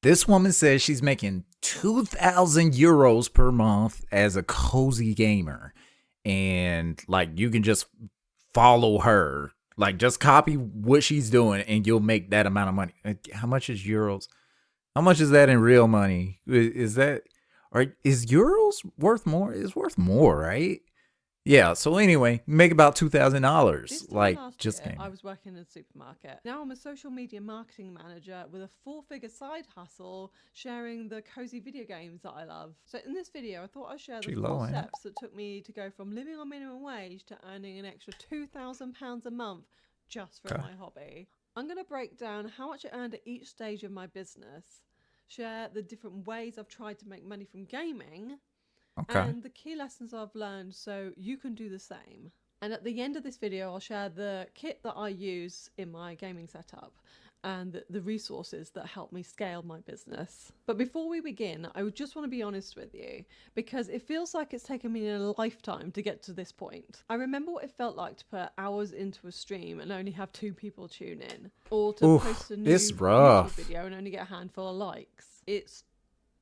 This woman says she's making 2,000 euros per month as a cozy gamer. And like you can just follow her. Like just copy what she's doing and you'll make that amount of money. How much is euros? How much is that in real money? Is that or is euros worth more? It's worth more, right? Yeah. So anyway, make about $2,000. This time Like last just year, I came. was working in a supermarket. Now I'm a social media marketing manager with a four-figure side hustle sharing the cozy video games that I love. So in this video, I thought I'd share the She four low, ain't it? steps that took me to go from living on minimum wage to earning an extra £2,000 a month just from Okay. my hobby. I'm going to break down how much I earned at each stage of my business, share the different ways I've tried to make money from gaming, Okay. and the key lessons I've learned so you can do the same. And at the end of this video, I'll share the kit that I use in my gaming setup and the resources that help me scale my business. But before we begin, I would just want to be honest with you because it feels like it's taken me a lifetime to get to this point. I remember what it felt like to put hours into a stream and only have 2 people tune in, or to Oof. post a It's new YouTube rough. video and only get a handful of likes. It's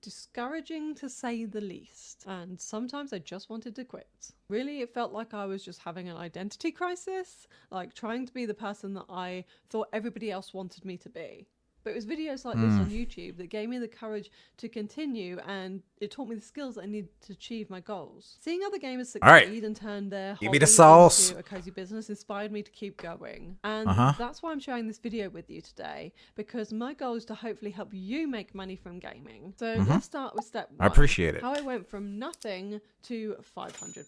discouraging to say the least, and sometimes I just wanted to quit. Really, it felt like I was just having an identity crisis, like trying to be the person that I thought everybody else wanted me to be. But it was videos like this Mm. on YouTube that gave me the courage to continue, and it taught me the skills that I needed to achieve my goals. Seeing other gamers All right. succeed and turn their Give me the hobby sauce. into a cozy business inspired me to keep going. Uh And huh. that's why I'm sharing this video with you today, because my goal is to hopefully help you make money from gaming. So Mm hmm. let's start with step I one, appreciate it. how I went from nothing to £500.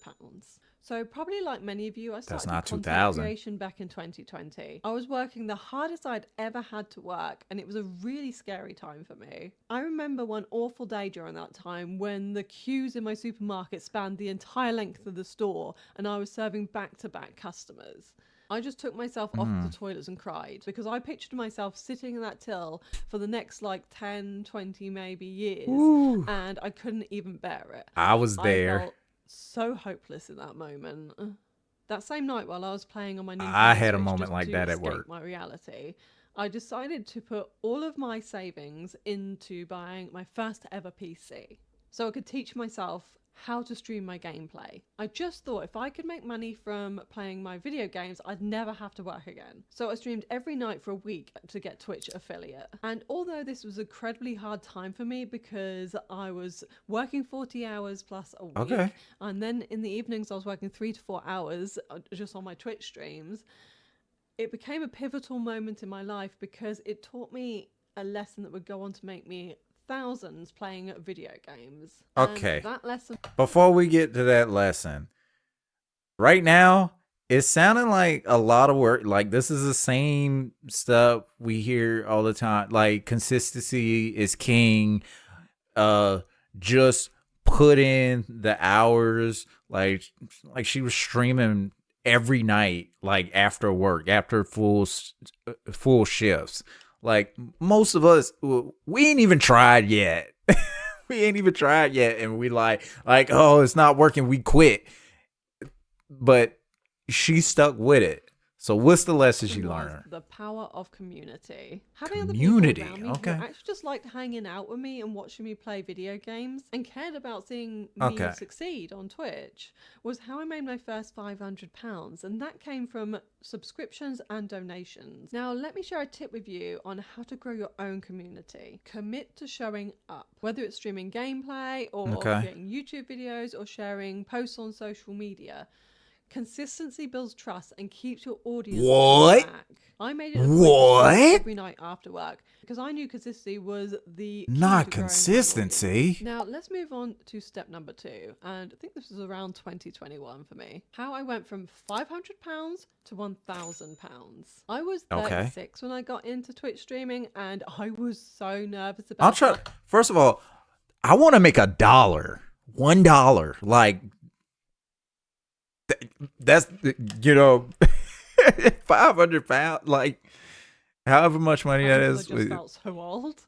So probably like many of you, I That's started with not content 2,000. creation back in 2020. I was working the hardest I'd ever had to work, and it was a really scary time for me. I remember one awful day during that time when the queues in my supermarket spanned the entire length of the store and I was serving back-to-back customers. I just took myself off the Mm. toilets and cried because I pictured myself sitting in that till for the next like 10, 20 maybe years, Ooh. and I couldn't even bear it. I was I there. felt so hopeless in that moment. That same night, while I was playing on my I Nintendo had a Switch moment just like to that at escape work. my reality, I decided to put all of my savings into buying my first ever PC so I could teach myself how to stream my gameplay. I just thought if I could make money from playing my video games, I'd never have to work again. So I streamed every night for a week to get Twitch affiliate. And although this was an incredibly hard time for me because I was working 40 hours plus a Okay. week, and then in the evenings I was working 3 to 4 hours just on my Twitch streams, it became a pivotal moment in my life because it taught me a lesson that would go on to make me thousands playing video games. And Okay. that lesson. Before we get to that lesson, right now, it's sounding like a lot of work. Like this is the same stuff we hear all the time. Like consistency is king. Uh, just put in the hours. Like she was streaming every night, like after work, after full shifts. Like most of us, we ain't even tried yet. We ain't even tried yet, and we like, oh, it's not working. We quit, but she stuck with it. So what's the lesson she Was learned? the power of community. Having other people Community. around me who Okay. actually just liked hanging out with me and watching me play video games and cared about seeing me Okay. succeed on Twitch was how I made my first £500, and that came from subscriptions and donations. Now, let me share a tip with you on how to grow your own community. Commit to showing up, whether it's streaming gameplay or Okay. creating YouTube videos or sharing posts on social media. Consistency builds trust and keeps your audience coming What? back. I made it a point to stream What? every night after work because I knew consistency was the key Not to growing my audience. consistency. Now, let's move on to step number 2, and I think this was around 2021 for me. How I went from £500 to £1,000. I was Okay. 36 when I got into Twitch streaming, and I was so nervous I'll about try. it. First of all, I want to make $1. $1. Like that's 500 pounds. Like however much money that Until I is. just felt so old.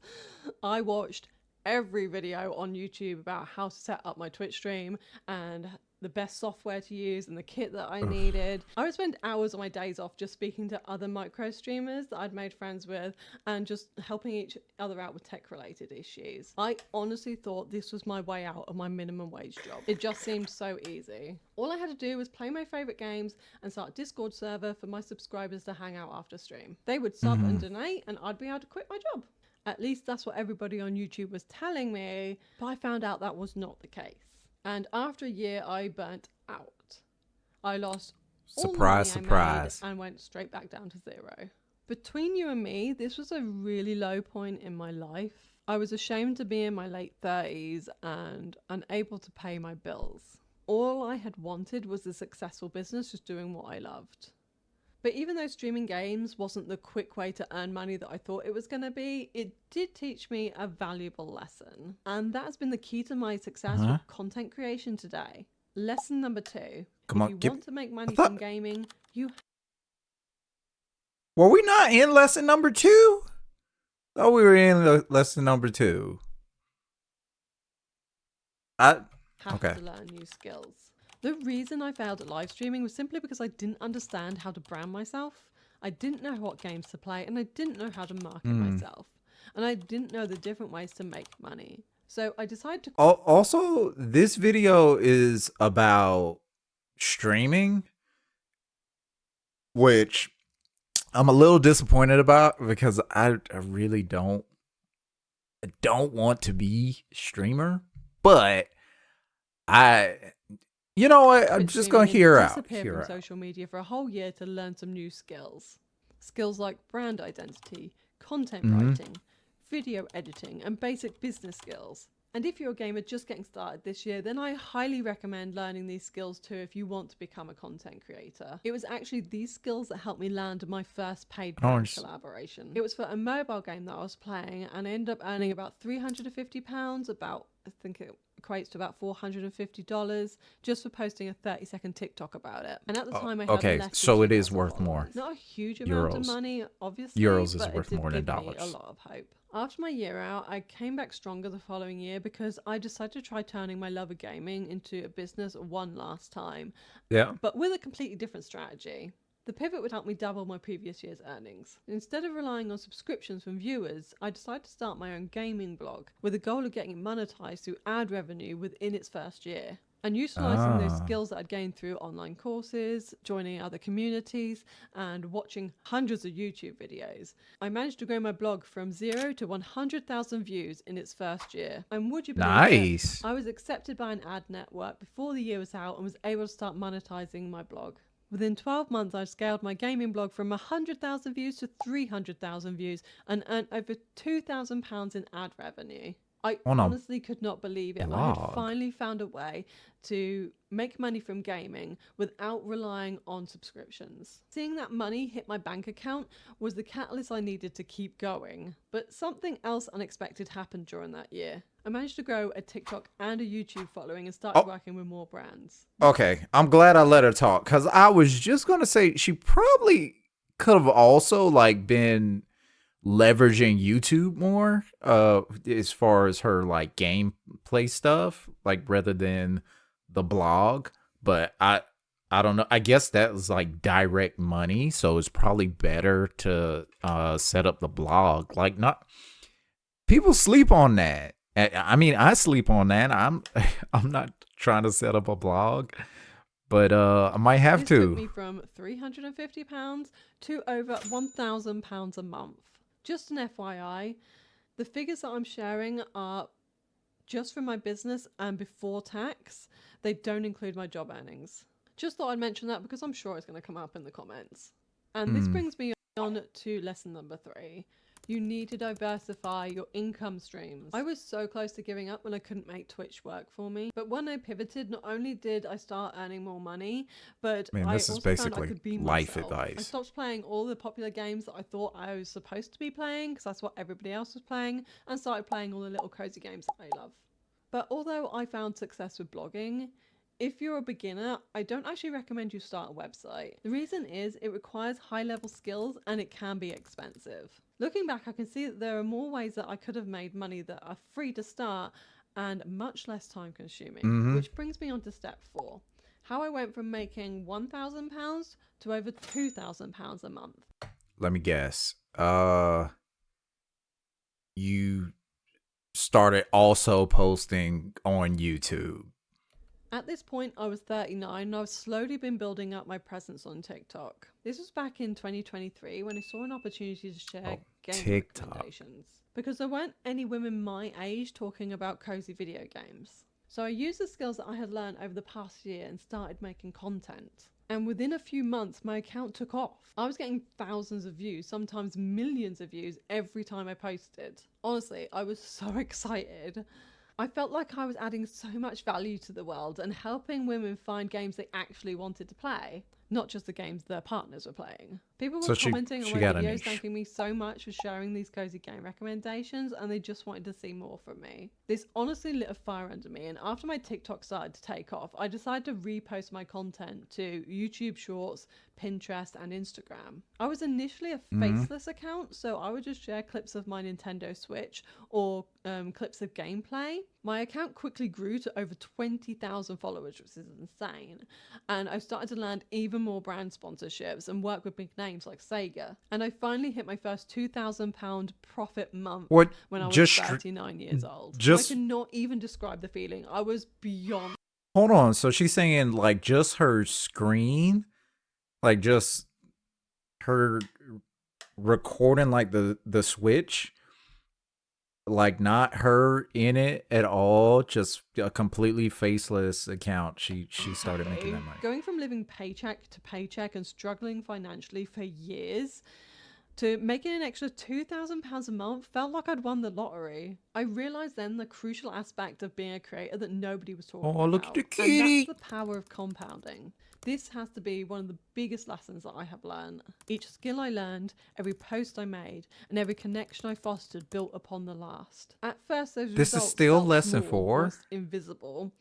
I watched every video on YouTube about how to set up my Twitch stream and the best software to use and the kit that I needed. I would spend hours on my days off just speaking to other micro streamers that I'd made friends with and just helping each other out with tech related issues. I honestly thought this was my way out of my minimum wage job. It just seemed so easy. All I had to do was play my favorite games and start a Discord server for my subscribers to hang out after stream. They would sub and donate and I'd be able to quit my job. At least that's what everybody on YouTube was telling me, but I found out that was not the case. And after a year, I burnt out. I lost all the money Surprise. I made and went straight back down to zero. Between you and me, this was a really low point in my life. I was ashamed to be in my late 30s and unable to pay my bills. All I had wanted was a successful business just doing what I loved. But even though streaming games wasn't the quick way to earn money that I thought it was going to be, it did teach me a valuable lesson. And that has been the key to my success with content creation today. Lesson number 2. Come if on, you want to make money from gaming, you... Were we not in lesson number 2? Thought we were in lesson number 2. have to learn new skills. The reason I failed at live streaming was simply because I didn't understand how to brand myself. I didn't know what games to play and I didn't know how to market myself. And I didn't know the different ways to make money. So I decided to... Also, this video is about streaming, which I'm a little disappointed about because I really don't want to be a streamer, but you know what? I'm just going to hear out. Disappear from social media for a whole year to learn some new skills. Skills like brand identity, content writing, video editing, and basic business skills. And if you're a gamer just getting started this year, then I highly recommend learning these skills too if you want to become a content creator. It was actually these skills that helped me land my first paid brand collaboration. It was for a mobile game that I was playing and I ended up earning about £350, I think it equates to about $450 just for posting a 30-second TikTok about it. And at the time I had less than so it is 2,000 worth followers. more. Not a huge amount of money, obviously, Euros is but worth it did more than give me dollars. a lot of hope. After my year out, I came back stronger the following year because I decided to try turning my love of gaming into a business one last time. Yeah. But with a completely different strategy. The pivot would help me double my previous year's earnings. Instead of relying on subscriptions from viewers, I decided to start my own gaming blog with the goal of getting it monetized through ad revenue within its first year. And utilising those skills that I'd gained through online courses, joining other communities, and watching hundreds of YouTube videos, I managed to grow my blog from 0 to 100,000 views in its first year. And would you believe it? I was accepted by an ad network before the year was out and was able to start monetizing my blog. Within 12 months, I scaled my gaming blog from 100,000 views to 300,000 views and earned over £2,000 in ad revenue. I honestly could not believe it. I had finally found a way to make money from gaming without relying on subscriptions. Seeing that money hit my bank account was the catalyst I needed to keep going. But something else unexpected happened during that year. I managed to grow a TikTok and a YouTube following and started working with more brands. Okay, I'm glad I let her talk because I was just going to say she probably could have also like been leveraging YouTube more as far as her like gameplay stuff, like rather than the blog. But I don't know. I guess that was like direct money, so it's probably better to set up the blog. Like not people sleep on that. I mean, I sleep on that. I'm not trying to set up a blog, but I might have to. This took me from £350 to over £1,000 a month. Just an FYI, the figures that I'm sharing are just from my business and before tax. They don't include my job earnings. Just thought I'd mention that because I'm sure it's going to come up in the comments. And this brings me on to lesson number 3. You need to diversify your income streams. I was so close to giving up when I couldn't make Twitch work for me. But when I pivoted, not only did I start earning more money, but I also found I could be life myself. advice. I stopped playing all the popular games that I thought I was supposed to be playing because that's what everybody else was playing, and started playing all the little cozy games that I love. But although I found success with blogging, if you're a beginner, I don't actually recommend you start a website. The reason is it requires high-level skills and it can be expensive. Looking back, I can see that there are more ways that I could have made money that are free to start and much less time consuming. Mm-hmm. Which brings me on to step 4, how I went from making £1,000 to over £2,000 a month. Let me guess. You started also posting on YouTube. At this point, I was 39 and I've slowly been building up my presence on TikTok. This was back in 2023 when I saw an opportunity to share Oh, game TikTok. recommendations because there weren't any women my age talking about cozy video games. So I used the skills that I had learned over the past year and started making content. And within a few months, my account took off. I was getting thousands of views, sometimes millions of views every time I posted. Honestly, I was so excited. I felt like I was adding so much value to the world and helping women find games they actually wanted to play, not just the games their partners were playing. People were So she commenting on she my got a videos niche. thanking me so much for sharing these cozy game recommendations, and they just wanted to see more from me. This honestly lit a fire under me, and after my TikTok started to take off, I decided to repost my content to YouTube Shorts, Pinterest, and Instagram. I was initially a Mm-hmm. faceless account, so I would just share clips of my Nintendo Switch or clips of gameplay. My account quickly grew to over 20,000 followers, which is insane. And I started to land even more brand sponsorships and work with big names like Sega. And I finally hit my first £2,000 profit month What? when I was Just 39 years old. And I just cannot even describe the feeling. I was beyond. hold on. So she's saying like just her screen, like just her recording like the Switch, like not her in it at all, just a completely faceless account. She started making that money. Going from living paycheck to paycheck and struggling financially for years to making an extra £2,000 a month felt like I'd won the lottery. I realised then the crucial aspect of being a creator that nobody was talking Oh, look at about. the And that's kitty. the power of compounding. This has to be one of the biggest lessons that I have learned. Each skill I learned, every post I made, and every connection I fostered built upon the last. At first, those This is results still felt lesson small, 4. almost invisible.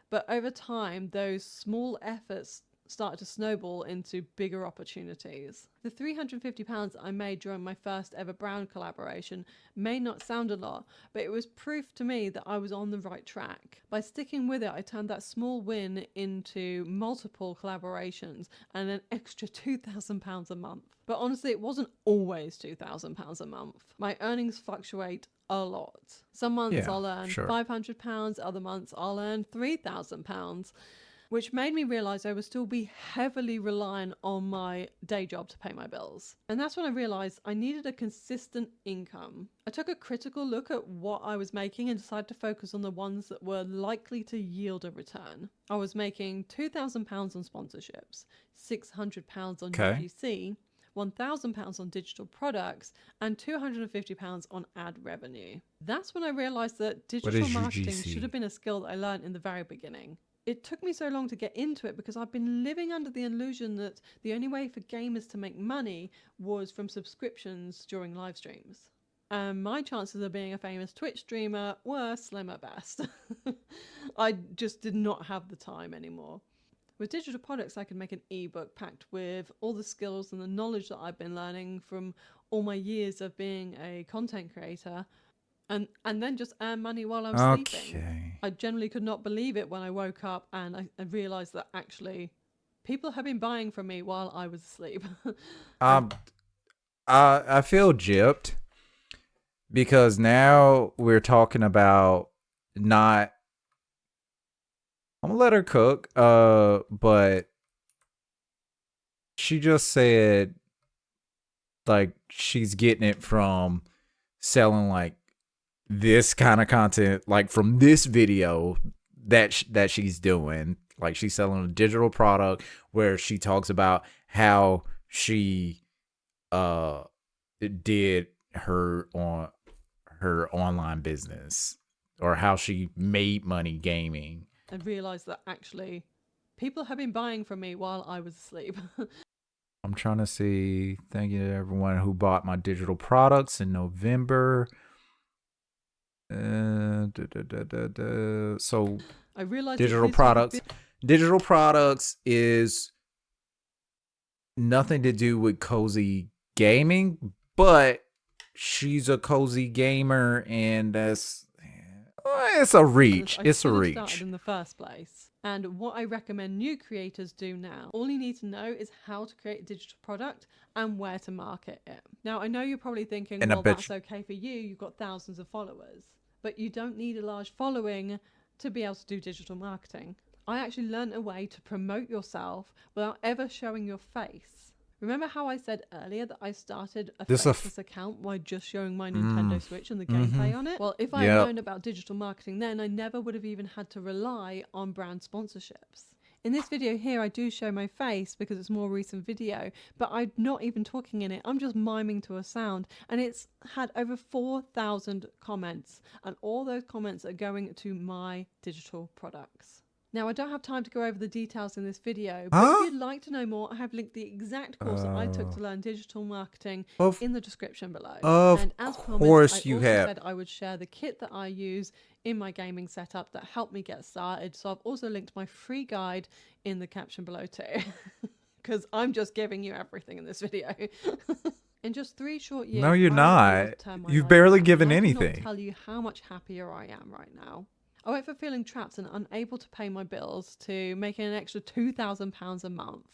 But over time, those small efforts started to snowball into bigger opportunities. The £350 I made during my first ever Brown collaboration may not sound a lot, but it was proof to me that I was on the right track. By sticking with it, I turned that small win into multiple collaborations and an extra £2,000 a month. But honestly, it wasn't always £2,000 a month. My earnings fluctuate a lot. Some months Yeah, I'll earn sure. £500, other months I'll earn £3,000, which made me realize I would still be heavily reliant on my day job to pay my bills. And that's when I realized I needed a consistent income. I took a critical look at what I was making and decided to focus on the ones that were likely to yield a return. I was making £2,000 on sponsorships, £600 on Okay. UGC, £1,000 on digital products, and £250 on ad revenue. That's when I realized that What digital is marketing should have UGC? been a skill that I learned in the very beginning. It took me so long to get into it because I've been living under the illusion that the only way for gamers to make money was from subscriptions during live streams. And my chances of being a famous Twitch streamer were slim at best. I just did not have the time anymore. With digital products, I could make an ebook packed with all the skills and the knowledge that I've been learning from all my years of being a content creator, and then just earn money while I'm sleeping. Okay. I generally could not believe it when I woke up and I realized that actually people have been buying from me while I was asleep. And Um, I feel gypped because now we're talking about not. I'm gonna let her cook. But she just said like she's getting it from selling like this kind of content, like from this video that she's doing. Like she's selling a digital product where she talks about how she uh did her online business or how she made money gaming. I realized that actually people have been buying from me while I was asleep. I'm trying to see. Thank you to everyone who bought my digital products in November. So I realized that digital this was a products. Digital products is nothing to do with cozy gaming, but she's a cozy gamer, and that's It's a honest, reach. I It's a should have started reach. in the first place. And what I recommend new creators do now, all you need to know is how to create a digital product and where to market it. Now, I know you're probably thinking, And I well, bet that's you. okay for you, you've got thousands of followers, but you don't need a large following to be able to do digital marketing. I actually learned a way to promote yourself without ever showing your face. Remember how I said earlier that I started a This a. faceless account by just showing my Nintendo Switch and the Mm-hmm. gameplay on it? Well, if I had Yep. known about digital marketing then, I never would have even had to rely on brand sponsorships. In this video here, I do show my face because it's a more recent video, but I'm not even talking in it. I'm just miming to a sound, and it's had over 4,000 comments, and all those comments are going to my digital products. Now, I don't have time to go over the details in this video, but if Huh? you'd like to know more, I have linked the exact course that I took to learn digital marketing Of in the description below. of And as promised, I course you also have. said I would share the kit that I use in my gaming setup that helped me get started. So I've also linked my free guide in the caption below too, because I'm just giving you everything in this video. In just 3 short No, years, you're I was able not. to turn my You've life barely around, and given I cannot anything. tell you how much happier I am right now. I went from feeling trapped and unable to pay my bills to making an extra £2,000 a month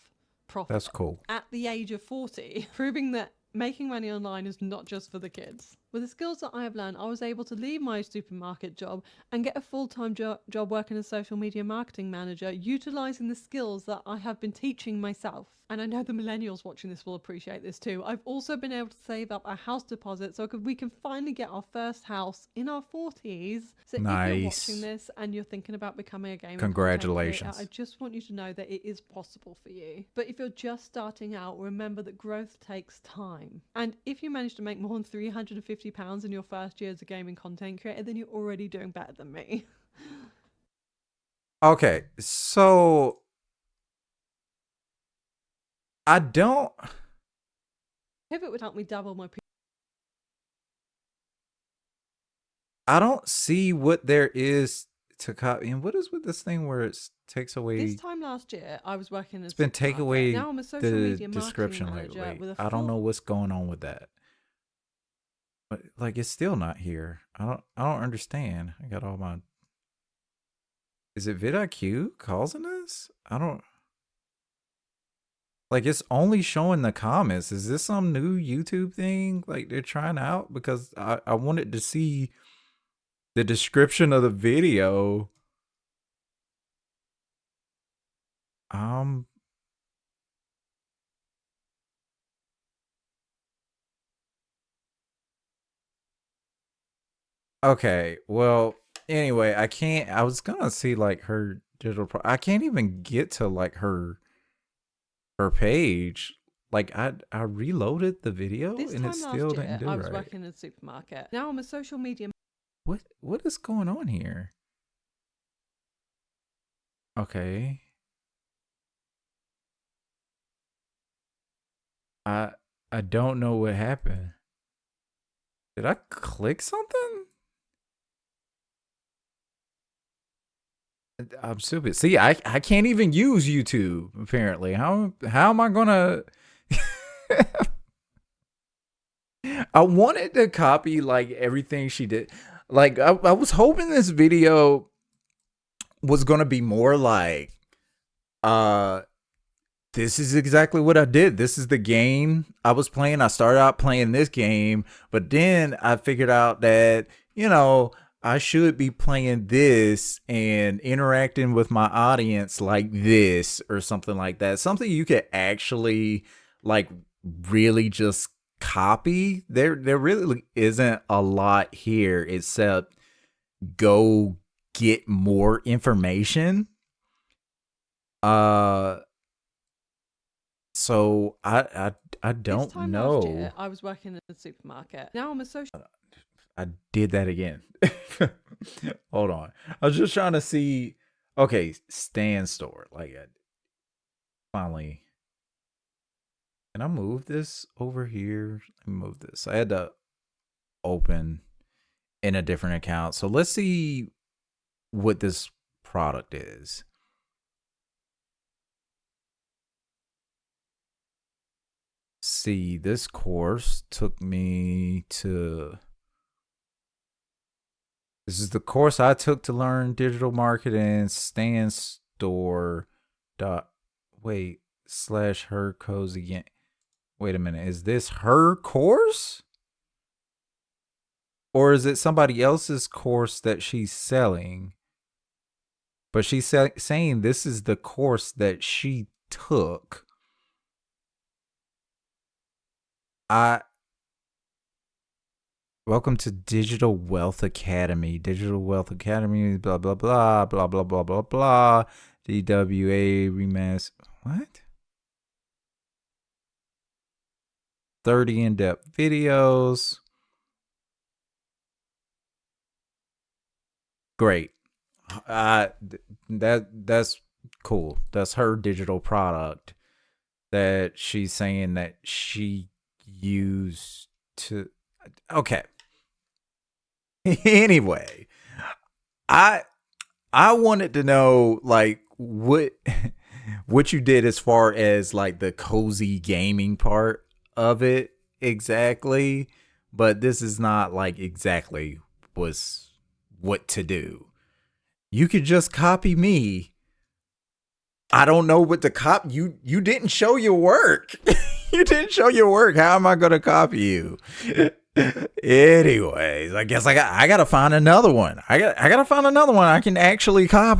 profit That's cool. at the age of 40, proving that making money online is not just for the kids. With the skills that I have learned, I was able to leave my supermarket job and get a full-time job working as a social media marketing manager, utilizing the skills that I have been teaching myself. And I know the millennials watching this will appreciate this too. I've also been able to save up a house deposit so we can finally get our first house in our 40s. So if you're watching Nice. this and you're thinking about becoming a gaming content creator, I Congratulations. just want you to know that it is possible for you. But if you're just starting out, remember that growth takes time. And if you manage to make more than £350 in your first year as a gaming content creator, then you're already doing better than me. Okay, so I don't. Pivot would help me double my I don't see what there is to copy. And what is with this thing where it takes This away? time last year, I was working in a It's been take supermarket. away Now I'm a social the media marketing description manager lately. with a I don't full. know what's going on with that. But like, it's still not here. I don't understand. I got all my. Is it vidIQ causing this? I don't. Like, it's only showing the comments. Is this some new YouTube thing like they're trying out? Because I wanted to see the description of the video. Um okay. Well, anyway, I was gonna see like her I can't even get to like her page. Like I reloaded the video This and it time still last didn't year, do I was right. working in a supermarket. Now I'm a social media. What is going on here? Okay. I I don't know what happened. Did I click something? I'm stupid. See, I can't even use YouTube apparently. How am I gonna? I wanted to copy like everything she did. Like I was hoping this video was gonna be more like, uh, this is exactly what I did. This is the game I was playing. I started out playing this game, but then I figured out that, I should be playing this and interacting with my audience like this or something like that. Something you could actually like really just copy. There really isn't a lot here except go get more information. Uh so I This don't time last know. year, I was working in a supermarket. Now I'm a social. I did that again. Hold on. I was just trying to see. Okay, stand store. Like, finally, can I move this over here? Let me move this. I had to open in a different account. So let's see what this product is. See, this course took me to This is the course I took to learn digital marketing. Stan store dot wait slash her cozy game. Wait a minute. Is this her course? Or is it somebody else's course that she's selling? But she's saying this is the course that she took. I Welcome to Digital Wealth Academy. Digital Wealth Academy, blah blah blah, blah blah blah blah blah. DWA remaster. What? 30 in-depth videos. Great. That's cool. That's her digital product that she's saying that she used to. Okay. Anyway, I I wanted to know like what you did as far as like the cozy gaming part of it exactly, but this is not like exactly was what to do. You could just copy me. I don't know what to copy. You didn't show your work. You didn't show your work. How am I going to copy you? Anyways, I guess I got to find another one. I got to find another one I can actually copy.